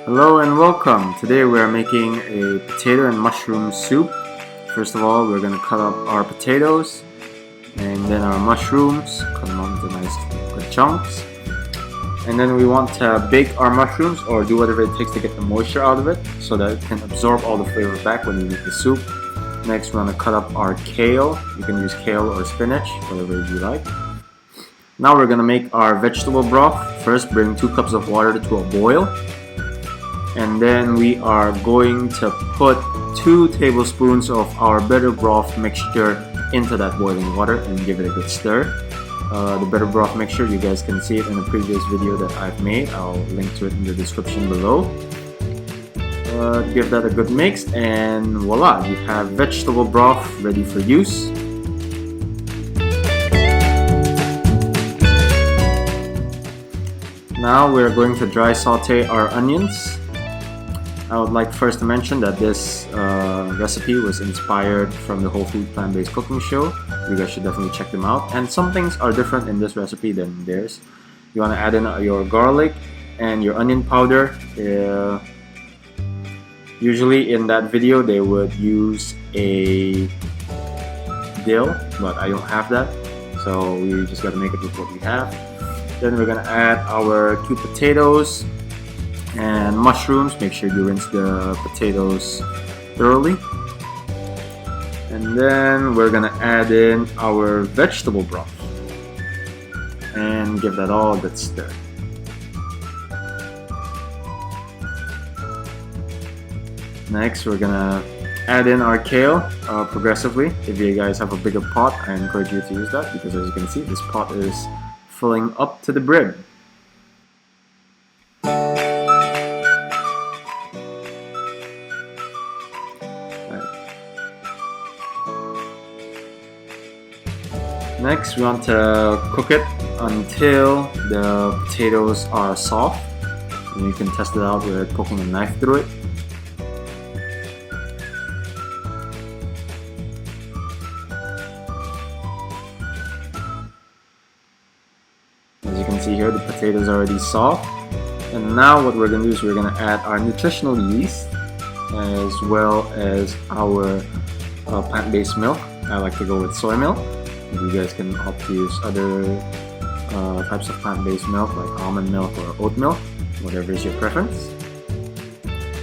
Hello and welcome. Today we are making a potato and mushroom soup. First of all, we're going to cut up our potatoes and then our mushrooms, cut them up into nice good chunks. And then we want to bake our mushrooms or do whatever it takes to get the moisture out of it so that it can absorb all the flavor back when you make the soup. Next, we're going to cut up our kale. You can use kale or spinach, whatever you like. Now we're going to make our vegetable broth. First, bring 2 cups of water to a boil. And then we are going to put 2 tablespoons of our bitter broth mixture into that boiling water and give it a good stir. The bitter broth mixture, you guys can see it in a previous video that I've made. I'll link to it in the description below. Give that a good mix and voila, you have vegetable broth ready for use. Now we're going to dry saute our onions. I would like first to mention that this recipe was inspired from the Whole Food Plant-Based Cooking Show. You guys should definitely check them out. And some things are different in this recipe than theirs. You want to add in your garlic and your onion powder. Usually in that video they would use a dill, but I don't have that. So we just got to make it with what we have. Then we're going to add our 2 potatoes and mushrooms. Make sure you rinse the potatoes thoroughly. And then we're going to add in our vegetable broth and give that all a good stir. Next, we're going to add in our kale progressively. If you guys have a bigger pot, I encourage you to use that because as you can see, this pot is filling up to the brim. Next, we want to cook it until the potatoes are soft. And you can test it out with poking a knife through it. As you can see here, the potatoes are already soft. And now what we're going to do is we're going to add our nutritional yeast as well as our plant-based milk. I like to go with soy milk. You guys can opt to use other types of plant-based milk like almond milk or oat milk, whatever is your preference.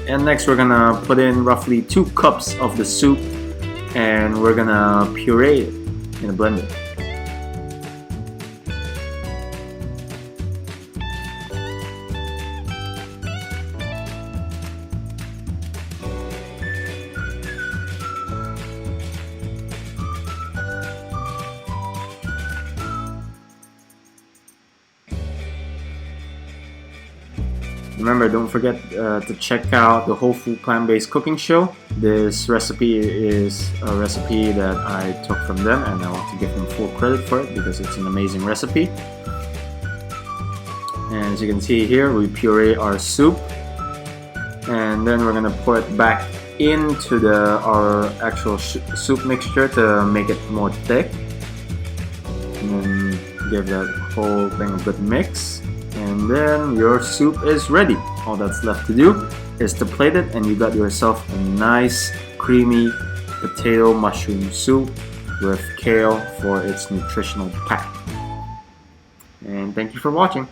And next we're gonna put in roughly 2 cups of the soup and we're gonna puree it in a blender. Remember, don't forget to check out the Whole Food Plant-Based Cooking Show. This recipe is a recipe that I took from them and I want to give them full credit for it because it's an amazing recipe. And as you can see here, we puree our soup and then we're going to pour it back into our actual soup mixture to make it more thick. And then give that whole thing a good mix. And then your soup is ready. All that's left to do is to plate it and you got yourself a nice creamy potato mushroom soup with kale for its nutritional pack. And thank you for watching.